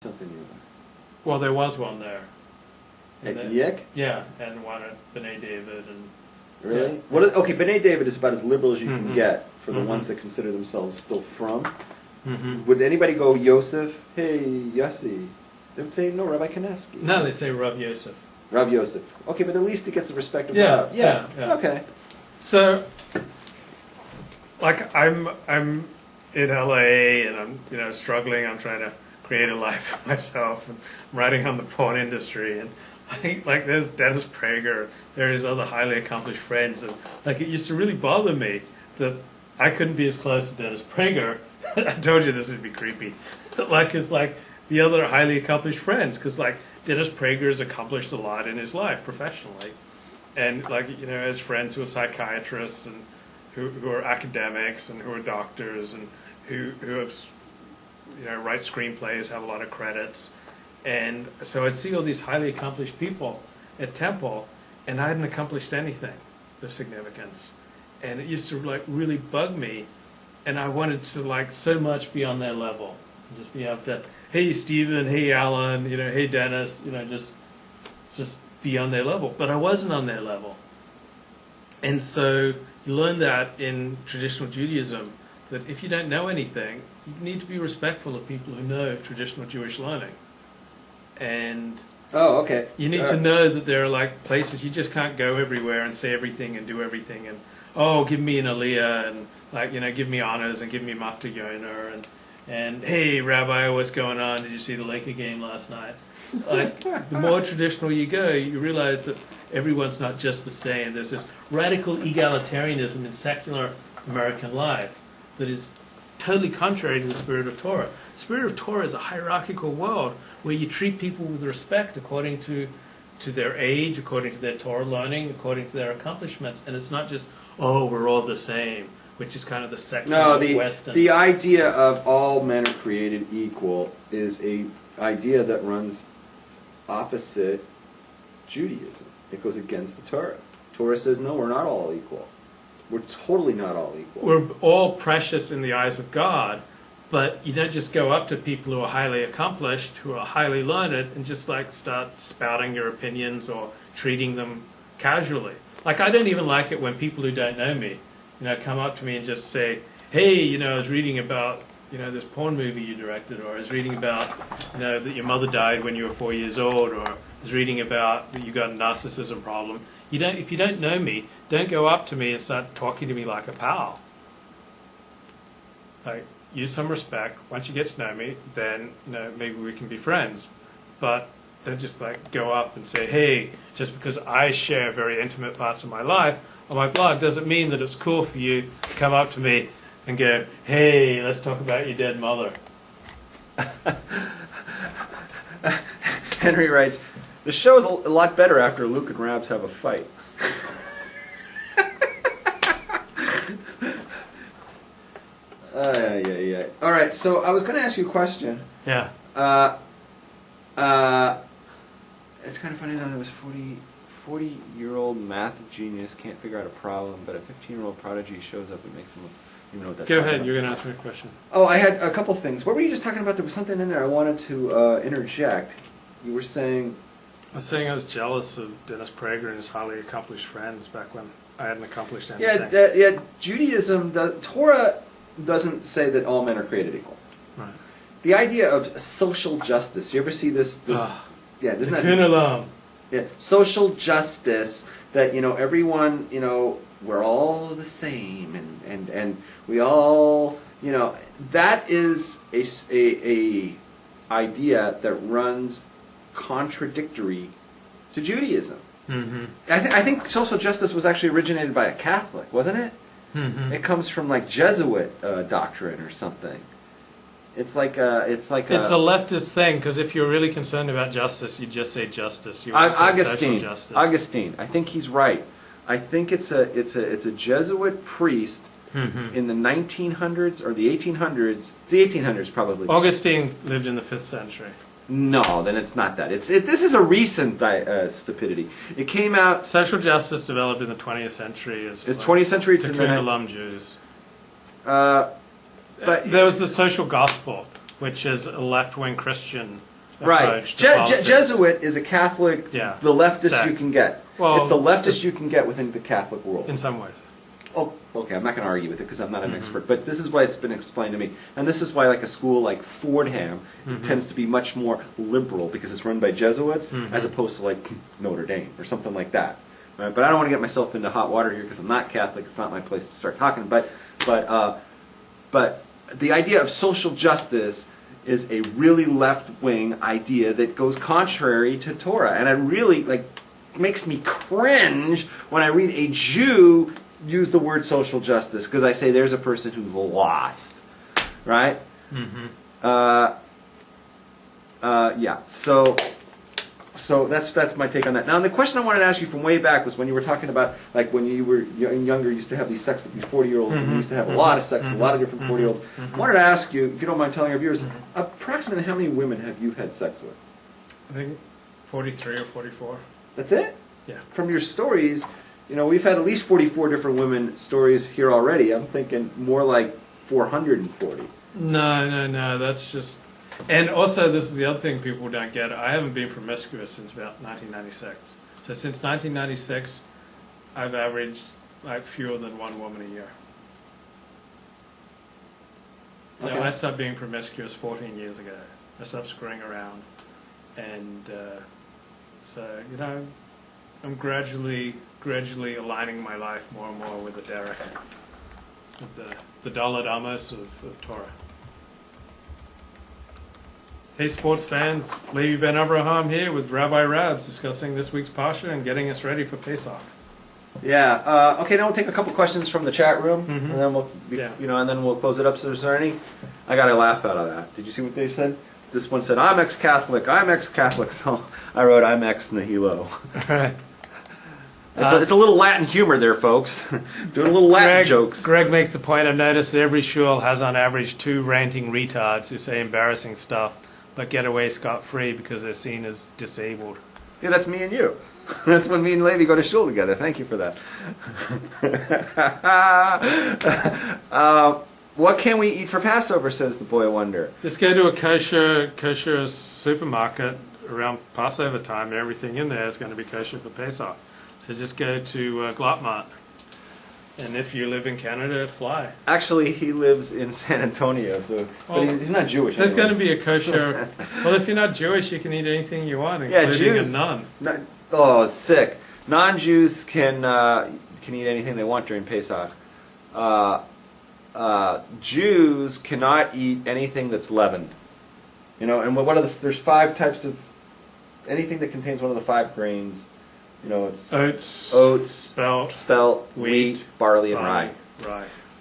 something new. Well, there was one there. At Yik? Yeah, and one at B'nai David. And really? Yeah. What is, okay, B'nai David is about as liberal as you can get for the Mhm. ones that consider themselves still from. Mm-hmm. Would anybody go Yosef? Hey, Yossi. They would say, no, Rabbi Kanevsky. No, they'd say Rav Yosef. Rav Yosef. Okay, but at least it gets the respect of Yeah, Rav. Yeah. yeah. Okay. So, like, I'm in LA and I'm struggling. I'm trying to create a life for myself. And I'm writing on the porn industry, and like there's Dennis Prager. There's other highly accomplished friends, and like it used to really bother me that I couldn't be as close to Dennis Prager. I told you this would be creepy. Like it's like the other highly accomplished friends, because like Dennis Prager has accomplished a lot in his life professionally, and like as friends who are psychiatrists and who are academics and who are doctors and who have write screenplays, have a lot of credits, and so I'd see all these highly accomplished people at Temple, and I hadn't accomplished anything of significance, and it used to like really bug me, and I wanted to like so much be on their level, just be able to, hey Stephen, hey Alan, hey Dennis, just be on their level, but I wasn't on their level, and so you learn that in traditional Judaism, that if you don't know anything, you need to be respectful of people who know traditional Jewish learning. And oh, okay. you need to know that there are like places you just can't go everywhere and say everything and do everything and, oh, give me an aliyah and like, give me honors and give me mafta yoner and hey, Rabbi, what's going on? Did you see the Laker game last night? Like, the more traditional you go, you realize that everyone's not just the same. There's this radical egalitarianism in secular American life that is totally contrary to the spirit of Torah. The spirit of Torah is a hierarchical world where you treat people with respect according to their age, according to their Torah learning, according to their accomplishments, and it's not just, oh, we're all the same, which is kind of the secular Western. The idea of all men are created equal is a idea that runs opposite Judaism. It goes against the Torah. Torah says, no, we're not all equal. We're totally not all equal. We're all precious in the eyes of God, but you don't just go up to people who are highly accomplished, who are highly learned, and just like start spouting your opinions or treating them casually. Like I don't even like it when people who don't know me, come up to me and just say, hey, I was reading about, this porn movie you directed, or I was reading about, that your mother died when you were 4 years old, or I was reading about that you got a narcissism problem. If you don't know me, don't go up to me and start talking to me like a pal. Like, use some respect. Once you get to know me, then maybe we can be friends. But don't just like go up and say, hey, just because I share very intimate parts of my life on my blog doesn't mean that it's cool for you to come up to me and go, hey, let's talk about your dead mother. Henry writes, the show is a lot better after Luke and Rabs have a fight. Yeah. All right, so I was going to ask you a question. Yeah. It's kind of funny though. There was 40-year-old math genius can't figure out a problem, but a 15-year-old prodigy shows up and makes him. You know what that's Go ahead. about. You're going to ask me a question. Oh, I had a couple things. What were you just talking about? There was something in there I wanted to interject. You were saying. I was saying I was jealous of Dennis Prager and his highly accomplished friends back when I hadn't accomplished anything. Yeah. Judaism, the Torah doesn't say that all men are created equal. Right. The idea of social justice. You ever see this? Yeah, isn't that? Tikkun Yeah, social justice. That everyone we're all the same, and we all that is a idea that runs contradictory to Judaism. Mm-hmm. I think social justice was actually originated by a Catholic, wasn't it? Mm-hmm. It comes from like Jesuit doctrine or something. It's like it's a leftist thing, because if you're really concerned about justice, you just say justice. You say social justice. Augustine. I think he's right. I think it's a Jesuit priest in the 1900s or the 1800s. It's the 1800s probably. Augustine lived in the 5th century. No, then it's not that. This is a recent stupidity. It came out. Social justice developed in the 20th century. It's 20th century. It's in the Tikkun Olam Jews. But there was the social gospel which is a left-wing Christian Right. approach to politics. Jesuit is a Catholic, Yeah. the leftist Sect. you can get. Well, it's the leftist you can get within the Catholic world. in some ways. Oh, okay, I'm not going to argue with it because I'm not an expert, but this is why it's been explained to me. And this is why like a school like Fordham tends to be much more liberal because it's run by Jesuits as opposed to like Notre Dame or something like that. Right? But I don't want to get myself into hot water here because I'm not Catholic. It's not my place to start talking. But the idea of social justice is a really left-wing idea that goes contrary to Torah. And it really makes me cringe when I read a Jew use the word social justice because I say there's a person who's lost, right? Yeah. So that's my take on that. Now, the question I wanted to ask you from way back was when you were talking about like when you were younger, you used to have these sex with these 40-year-olds, and you used to have a lot of sex with a lot of different 40-year-olds. I wanted to ask you, if you don't mind telling our viewers, approximately how many women have you had sex with? I think 43 or 44. That's it? Yeah. From your stories, we've had at least 44 different women stories here already. I'm thinking more like 440. No, that's just... And also, this is the other thing people don't get. I haven't been promiscuous since about 1996. So since 1996, I've averaged like fewer than one woman a year. So Okay. I stopped being promiscuous 14 years ago. I stopped screwing around. And so, I'm gradually aligning my life more and more with the Derek, with the Daled Amos of Torah. Hey sports fans, Levi Ben Abraham here with Rabbi Rabs discussing this week's Parsha and getting us ready for Pesach. Yeah. Okay. Now we'll take a couple questions from the chat room, and then and then we'll close it up. So, is there any? I got a laugh out of that. Did you see what they said? This one said, "I'm ex-Catholic. I'm ex-Catholic." So I wrote, "I'm ex nihilo." Right. It's a little Latin humor there, folks. Doing a little Latin jokes. Greg makes the point. I've noticed that every shul has on average 2 ranting retards who say embarrassing stuff, but get away scot-free because they're seen as disabled. Yeah, that's me and you. That's when me and Levi go to shul together. Thank you for that. What can we eat for Passover, says the boy wonder. Just go to a kosher supermarket around Passover time, and everything in there is going to be kosher for Pesach. So just go to Glotmart. And if you live in Canada, fly. Actually, he lives in San Antonio, but he's not Jewish. There's going to be a kosher... Well, if you're not Jewish, you can eat anything you want, including Jews, a nun. Oh, it's sick. Non-Jews can eat anything they want during Pesach. Jews cannot eat anything that's leavened. And there's 5 types of anything that contains one of the 5 grains. It's oats, spelt, wheat, barley, and rye.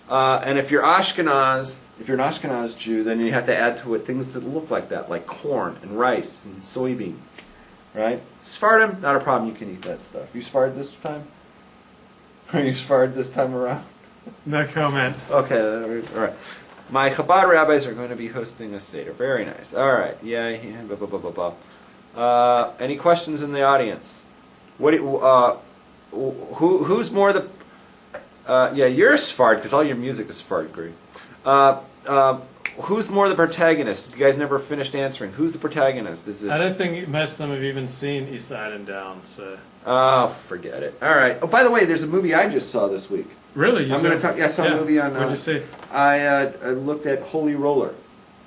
And if you're an Ashkenaz Jew, then you have to add to it things that look like that, like corn and rice and soybeans. Right? Sephardim, not a problem. You can eat that stuff. You Sephardim this time? Are you Sephardim this time around? No comment. Okay, all right. My Chabad rabbis are going to be hosting a Seder. Very nice. All right. Yeah. Blah, blah, blah, blah, blah. Any questions in the audience? Who's more the? You're Sephardim because all your music is Sephardic, Greg. Who's more the protagonist? You guys never finished answering. Who's the protagonist? Is it? I don't think most of them have even seen East Side and Down. So. Oh, forget it. All right. Oh, by the way, there's a movie I just saw this week. Really? I'm going to talk. Yeah, I saw a movie on. What'd you see? I looked at Holy Roller.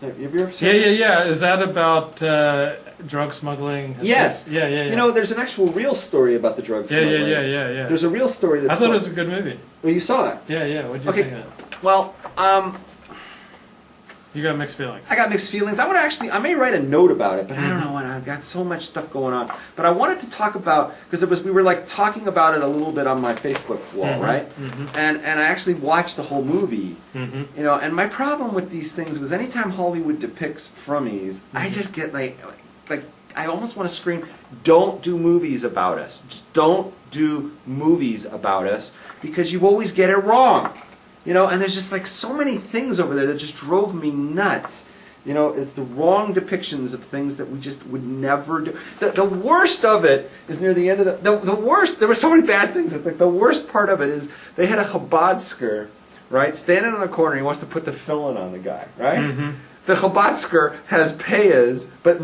Have you ever seen this? Yeah. Is that about drug smuggling? Yes. Yeah. There's an actual real story about the drug smuggling. Yeah. There's a real story that's. I thought it was a good movie. Well, you saw it. Yeah. What did you think of it? Well, you got mixed feelings. I got mixed feelings. I may write a note about it, but I don't know. And I've got so much stuff going on. But I wanted to talk about because we were like talking about it a little bit on my Facebook wall, right? And I actually watched the whole movie. And my problem with these things was anytime Hollywood depicts frummies, I just get like I almost want to scream, "Don't do movies about us. Just don't do movies about us because you always get it wrong." And there's just like so many things over there that just drove me nuts. It's the wrong depictions of things that we just would never do. The worst of it is near the end of the worst. There were so many bad things. I think the worst part of it is they had a Chabadsker, right, standing in a corner. He wants to put the filling on the guy, right? The Chabadsker has payas, but